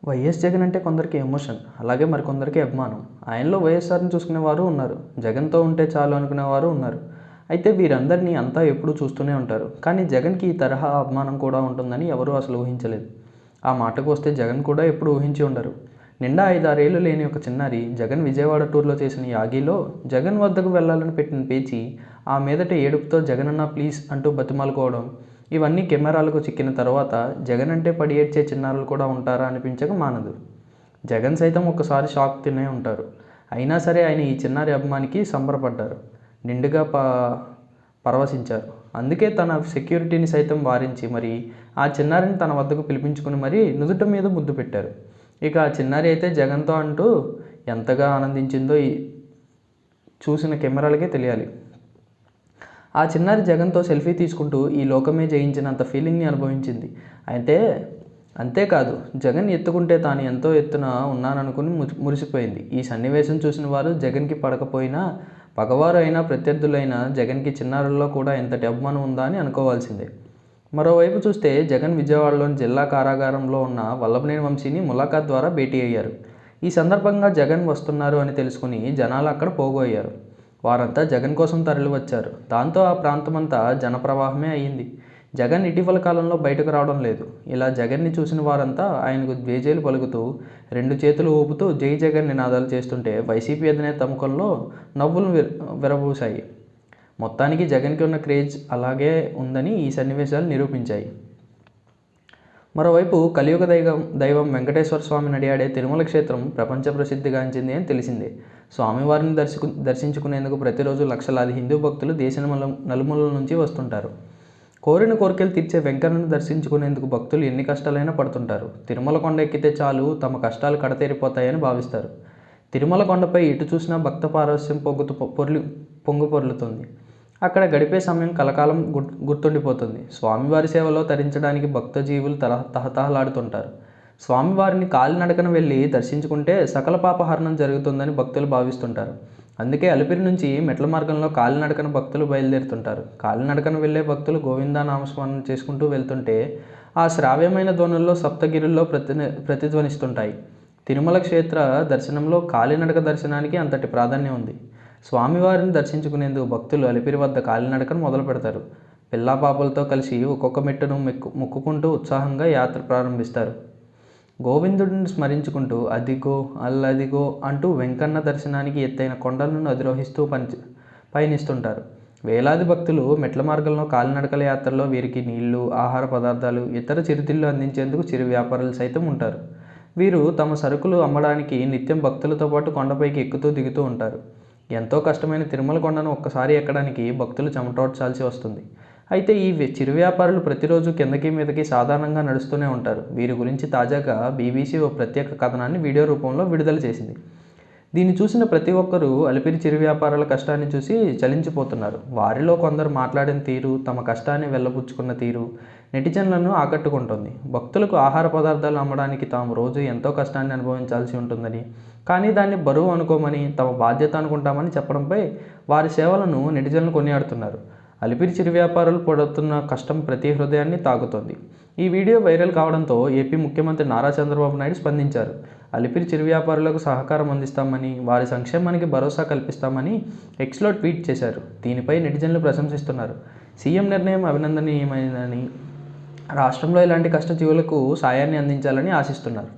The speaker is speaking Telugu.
వైఎస్ జగన్ అంటే కొందరికి ఎమోషన్, అలాగే మరికొందరికి అభిమానం. ఆయనలో వైఎస్ఆర్‌ని చూసుకునేవారు ఉన్నారు. జగన్‌తో ఉంటే చాలు అనుకునేవారు ఉన్నారు. అయితే వీరందరినీ అంతా ఎప్పుడూ చూస్తూనే ఉంటారు. కానీ జగన్‌కి ఈ తరహా అభిమానం కూడా ఉంటుందని ఎవరూ అసలు ఊహించలేదు. ఆ మాటకు వస్తే జగన్ కూడా ఎప్పుడూ ఊహించి ఉండరు. నిండా 5, 6 ఏళ్లు లేని ఒక చిన్నారి జగన్ విజయవాడ టూర్‌లో చేసిన యాగీలో జగన్ వద్దకు వెళ్లాలని పెట్టిన పేచీ, ఆ మీదట ఏడుపుతో జగనన్న ప్లీజ్ అంటూ బతిమాలుకోవడం, ఇవన్నీ కెమెరాలకు చిక్కిన తర్వాత జగన్ అంటే పడి ఏడ్చే చిన్నారులు కూడా ఉంటారా అనిపించక మానదు. జగన్ సైతం ఒక్కసారి షాక్ తినే ఉంటారు. అయినా సరే ఆయన ఈ చిన్నారి అభిమానికి సంబరపడ్డారు. నిండుగా పరవశించారు. అందుకే తన సెక్యూరిటీని సైతం వారించి మరి ఆ చిన్నారిని తన వద్దకు పిలిపించుకుని మరీ నుదుట మీద ముద్దు పెట్టారు. ఇక ఆ చిన్నారి అయితే జగన్తో అంటూ ఎంతగా ఆనందించిందో చూసిన కెమెరాలకే తెలియాలి. ఆ చిన్నారి జగన్తో సెల్ఫీ తీసుకుంటూ ఈ లోకమే జయించినంత ఫీలింగ్ని అనుభవించింది. అయితే అంతేకాదు, జగన్ ఎత్తుకుంటే తాను ఎంతో ఎత్తున ఉన్నాననుకుని మురిసిపోయింది. ఈ సన్నివేశం చూసిన వారు జగన్కి పడకపోయినా, పగవారు అయినా ప్రత్యర్థులైనా జగన్కి చిన్నారుల్లో కూడా ఎంతటి అభిమానం ఉందా అని అనుకోవాల్సిందే. మరోవైపు చూస్తే జగన్ విజయవాడలోని జిల్లా కారాగారంలో ఉన్న వల్లభనేని వంశీని ములాఖాత్ ద్వారా భేటీ అయ్యారు. ఈ సందర్భంగా జగన్ వస్తున్నారు అని తెలుసుకుని జనాలు అక్కడ పోగయ్యారు. వారంతా జగన్ కోసం తరలివచ్చారు. దాంతో ఆ ప్రాంతమంతా జనప్రవాహమే అయ్యింది. జగన్ ఇటీవల కాలంలో బయటకు రావడం లేదు. ఇలా జగన్ని చూసిన వారంతా ఆయనకు జేజేలు పలుకుతూ, 2 చేతులు ఊపుతూ జై జగన్ నినాదాలు చేస్తుంటే వైసీపీ అధినేత ముఖంలో నవ్వులు విరబూశాయి. మొత్తానికి జగన్కి ఉన్న క్రేజ్ అలాగే ఉందని ఈ సన్నివేశాలు నిరూపించాయి. మరోవైపు కలియుగ దైవం వెంకటేశ్వర స్వామి నడియాడే తిరుమల క్షేత్రం ప్రపంచ ప్రసిద్ధిగాంచింది అని తెలిసిందే. స్వామివారిని దర్శించుకునేందుకు ప్రతిరోజు లక్షలాది హిందూ భక్తులు దేశ నలుమూలల నుంచి వస్తుంటారు. కోరిన కోరికలు తీర్చే వెంకన్నను దర్శించుకునేందుకు భక్తులు ఎన్ని కష్టాలైనా పడుతుంటారు. తిరుమల కొండ ఎక్కితే చాలు తమ కష్టాలు కడతేరిపోతాయని భావిస్తారు. తిరుమల కొండపై ఎటు చూసినా భక్త పారవస్యం పొంగు పొర్లుతుంది. అక్కడ గడిపే సమయం కలకాలం గుర్తుండిపోతుంది. స్వామివారి సేవలో తరించడానికి భక్తజీవులు తహతహలాడుతుంటారు. స్వామివారిని కాలినడకన వెళ్ళి దర్శించుకుంటే సకల పాపహరణం జరుగుతుందని భక్తులు భావిస్తుంటారు. అందుకే అలిపిరి నుంచి మెట్ల మార్గంలో కాలినడకన భక్తులు బయలుదేరుతుంటారు. కాలినడకన వెళ్ళే భక్తులు గోవిందా నామస్మరణ చేసుకుంటూ వెళ్తుంటే ఆ శ్రావ్యమైన ధ్వనుల్లో సప్తగిరుల్లో ప్రతిధ్వనిస్తుంటాయి. తిరుమల క్షేత్ర దర్శనంలో కాలినడక దర్శనానికి అంతటి ప్రాధాన్యం ఉంది. స్వామివారిని దర్శించుకునేందుకు భక్తులు అలిపిరి వద్ద కాలినడకను మొదలు పెడతారు. పిల్లాపాపలతో కలిసి ఒక్కొక్క మెట్టును మొక్కుకుంటూ ఉత్సాహంగా యాత్ర ప్రారంభిస్తారు. గోవిందుడిని స్మరించుకుంటూ అదిగో అల్లదిగో అంటూ వెంకన్న దర్శనానికి ఎత్తైన కొండలను అధిరోహిస్తూ పయనిస్తుంటారు. వేలాది భక్తులు మెట్ల మార్గంలో కాలినడకల యాత్రలో వీరికి నీళ్లు, ఆహార పదార్థాలు, ఇతర చిరుతిళ్ళు అందించేందుకు చిరు వ్యాపారులు సైతం ఉంటారు. వీరు తమ సరుకులు అమ్మడానికి నిత్యం భక్తులతో పాటు కొండపైకి ఎక్కుతూ దిగుతూ ఉంటారు. ఎంతో కష్టమైన తిరుమల కొండను ఒక్కసారి ఎక్కడానికి భక్తులు చెమటోడ్చాల్సి వస్తుంది. అయితే ఈ చిరు వ్యాపారులు ప్రతిరోజు కిందకి మీదకి సాధారణంగా నడుస్తూనే ఉంటారు. వీరి గురించి తాజాగా BBC ఓ ప్రత్యేక కథనాన్ని వీడియో రూపంలో విడుదల చేసింది. దీన్ని చూసిన ప్రతి ఒక్కరూ అలిపిరి చిరు వ్యాపారుల కష్టాన్ని చూసి చలించిపోతున్నారు. వారిలో కొందరు మాట్లాడిన తీరు, తమ కష్టాన్ని వెళ్ళబుచ్చుకున్న తీరు నెటిజన్లను ఆకట్టుకుంటోంది. భక్తులకు ఆహార పదార్థాలు అమ్మడానికి తాము రోజు ఎంతో కష్టాన్ని అనుభవించాల్సి ఉంటుందని, కానీ దాన్ని బరువు అనుకోమని, తమ బాధ్యత అనుకుంటామని చెప్పడంపై వారి సేవలను నెటిజన్లు కొనియాడుతున్నారు. అలిపిరి చిరు వ్యాపారులు పడుతున్న కష్టం ప్రతి హృదయాన్ని తాకుతోంది. ఈ వీడియో వైరల్ కావడంతో ఏపీ ముఖ్యమంత్రి నారా చంద్రబాబు నాయుడు స్పందించారు. అలిపిరి చిరు వ్యాపారులకు సహకారం అందిస్తామని, వారి సంక్షేమానికి భరోసా కల్పిస్తామని ఎక్స్లో ట్వీట్ చేశారు. దీనిపై నెటిజన్లు ప్రశంసిస్తున్నారు. సీఎం నిర్ణయం అభినందనీయమైనదని, రాష్ట్రంలో ఇలాంటి కష్టజీవులకు సాయాన్ని అందించాలని ఆశిస్తున్నారు.